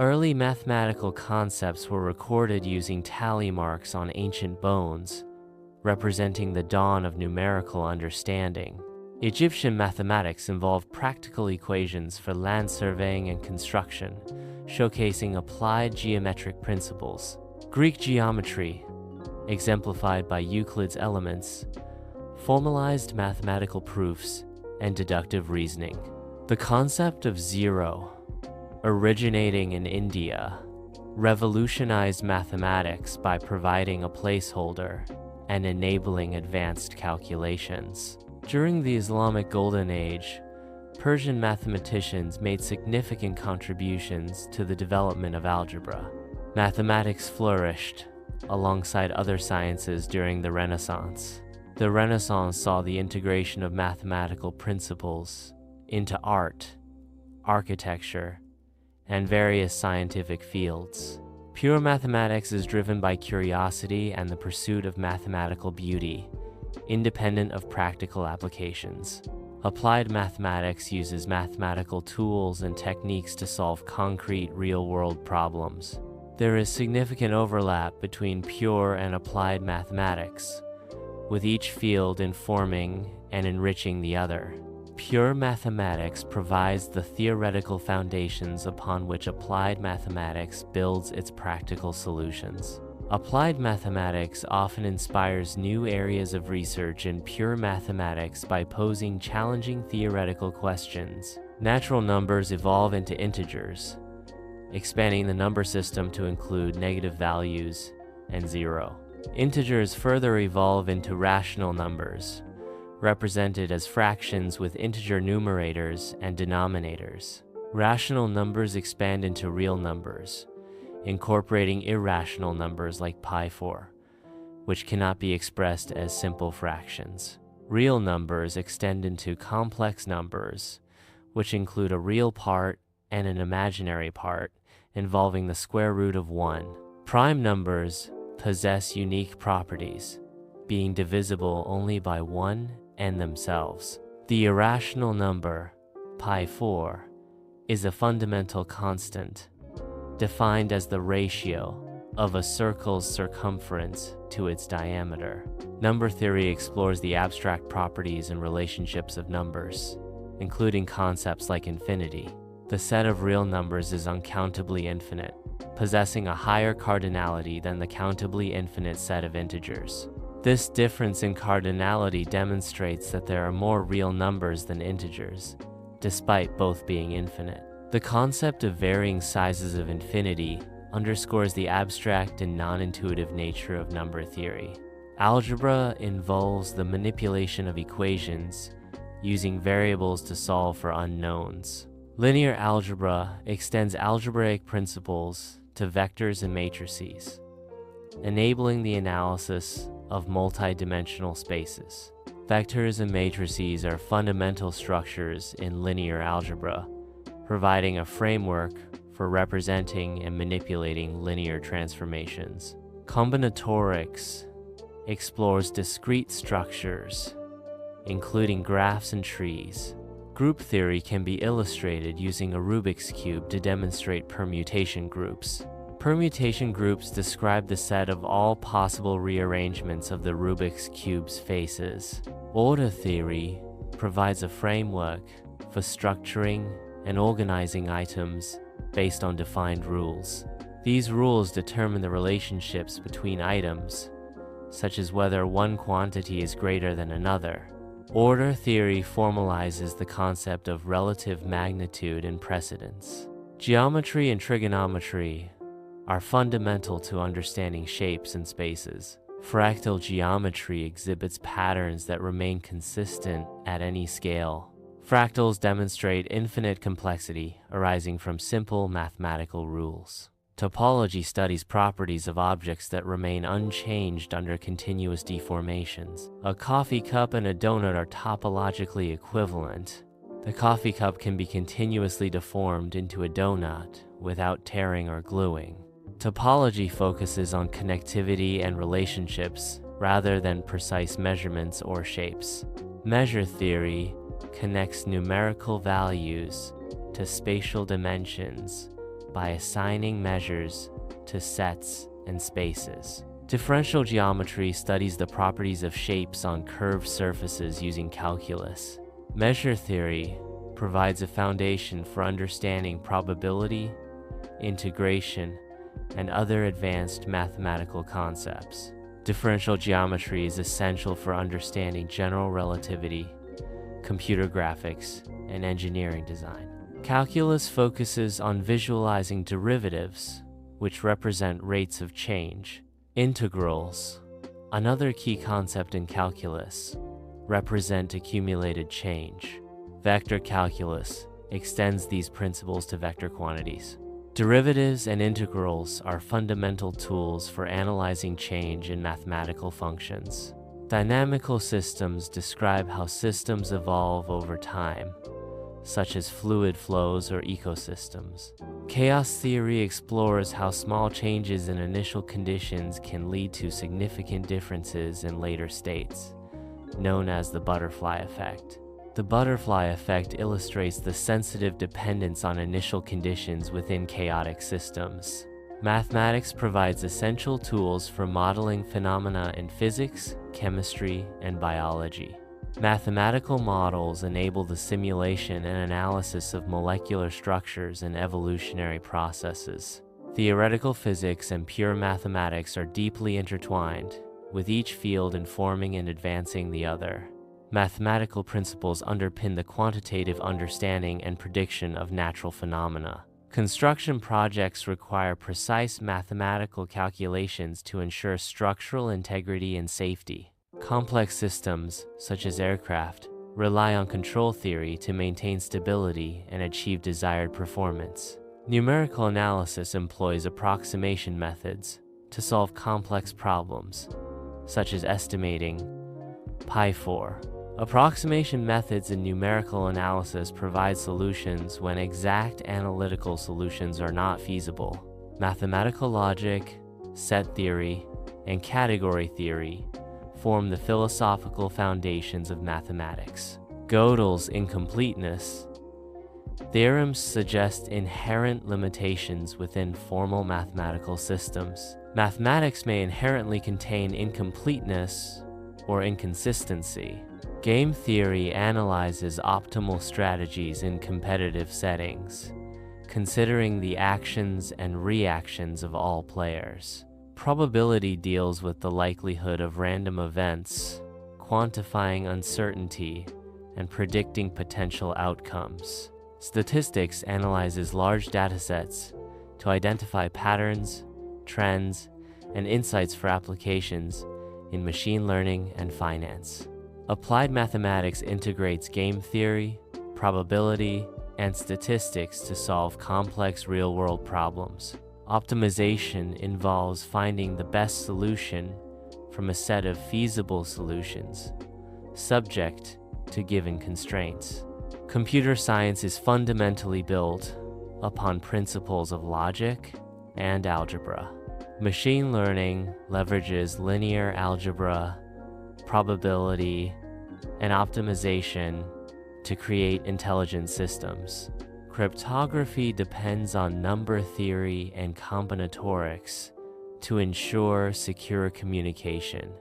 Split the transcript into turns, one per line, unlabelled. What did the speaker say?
Early mathematical concepts were recorded using tally marks on ancient bones, representing the dawn of numerical understanding. Egyptian mathematics involved practical equations for land surveying and construction, showcasing applied geometric principles. Greek geometry, exemplified by Euclid's Elements, formalized mathematical proofs and deductive reasoning. The concept of zero, originating in India, revolutionized mathematics by providing a placeholder and enabling advanced calculations. During the Islamic Golden Age, Persian mathematicians made significant contributions to the development of algebra. Mathematics flourished alongside other sciences during the Renaissance. The Renaissance saw the integration of mathematical principles into art, architecture, and various scientific fields. Pure mathematics is driven by curiosity and the pursuit of mathematical beauty, independent of practical applications. Applied mathematics uses mathematical tools and techniques to solve concrete, real-world problems. There is significant overlap between pure and applied mathematics, with each field informing and enriching the other. Pure mathematics provides the theoretical foundations upon which applied mathematics builds its practical solutions. Applied mathematics often inspires new areas of research in pure mathematics by posing challenging theoretical questions. Natural numbers evolve into integers, expanding the number system to include negative values and zero. Integers further evolve into rational numbers, represented as fractions with integer numerators and denominators. Rational numbers expand into real numbers, incorporating irrational numbers like pi4, which cannot be expressed as simple fractions. Real numbers extend into complex numbers, which include a real part and an imaginary part, involving the square root of 1. Prime numbers possess unique properties, being divisible only by 1 and themselves. The irrational number, pi4, is a fundamental constant, defined as the ratio of a circle's circumference to its diameter. Number theory explores the abstract properties and relationships of numbers, including concepts like infinity. The set of real numbers is uncountably infinite, possessing a higher cardinality than the countably infinite set of integers. This difference in cardinality demonstrates that there are more real numbers than integers, despite both being infinite. The concept of varying sizes of infinity underscores the abstract and non-intuitive nature of number theory. Algebra involves the manipulation of equations using variables to solve for unknowns. Linear algebra extends algebraic principles to vectors and matrices, enabling the analysis of multidimensional spaces. Vectors and matrices are fundamental structures in linear algebra, providing a framework for representing and manipulating linear transformations. Combinatorics explores discrete structures, including graphs and trees. Group theory can be illustrated using a Rubik's cube to demonstrate permutation groups. Permutation groups describe the set of all possible rearrangements of the Rubik's cube's faces. Order theory provides a framework for structuring and organizing items based on defined rules. These rules determine the relationships between items, such as whether one quantity is greater than another. Order theory formalizes the concept of relative magnitude and precedence. Geometry and trigonometry are fundamental to understanding shapes and spaces. Fractal geometry exhibits patterns that remain consistent at any scale. Fractals demonstrate infinite complexity arising from simple mathematical rules. Topology studies properties of objects that remain unchanged under continuous deformations. A coffee cup and a donut are topologically equivalent. The coffee cup can be continuously deformed into a donut without tearing or gluing. Topology focuses on connectivity and relationships rather than precise measurements or shapes. Measure theory connects numerical values to spatial dimensions by assigning measures to sets and spaces. Differential geometry studies the properties of shapes on curved surfaces using calculus. Measure theory provides a foundation for understanding probability, integration, and other advanced mathematical concepts. Differential geometry is essential for understanding general relativity, computer graphics, and engineering design. Calculus focuses on visualizing derivatives, which represent rates of change. Integrals, another key concept in calculus, represent accumulated change. Vector calculus extends these principles to vector quantities. Derivatives and integrals are fundamental tools for analyzing change in mathematical functions. Dynamical systems describe how systems evolve over time, such as fluid flows or ecosystems. Chaos theory explores how small changes in initial conditions can lead to significant differences in later states, known as the butterfly effect. The butterfly effect illustrates the sensitive dependence on initial conditions within chaotic systems. Mathematics provides essential tools for modeling phenomena in physics, chemistry, and biology. Mathematical models enable the simulation and analysis of molecular structures and evolutionary processes. Theoretical physics and pure mathematics are deeply intertwined, with each field informing and advancing the other. Mathematical principles underpin the quantitative understanding and prediction of natural phenomena. Construction projects require precise mathematical calculations to ensure structural integrity and safety. Complex systems, such as aircraft, rely on control theory to maintain stability and achieve desired performance. Numerical analysis employs approximation methods to solve complex problems, such as estimating pi4. Approximation methods in numerical analysis provide solutions when exact analytical solutions are not feasible. Mathematical logic, set theory, and category theory form the philosophical foundations of mathematics. Gödel's incompleteness theorems suggest inherent limitations within formal mathematical systems. Mathematics may inherently contain incompleteness or inconsistency. Game theory analyzes optimal strategies in competitive settings, considering the actions and reactions of all players. Probability deals with the likelihood of random events, quantifying uncertainty, and predicting potential outcomes. Statistics analyzes large datasets to identify patterns, trends, and insights for applications in machine learning and finance. Applied mathematics integrates game theory, probability, and statistics to solve complex real-world problems. Optimization involves finding the best solution from a set of feasible solutions, subject to given constraints. Computer science is fundamentally built upon principles of logic and algebra. Machine learning leverages linear algebra, probability, and optimization to create intelligent systems. Cryptography depends on number theory and combinatorics to ensure secure communication.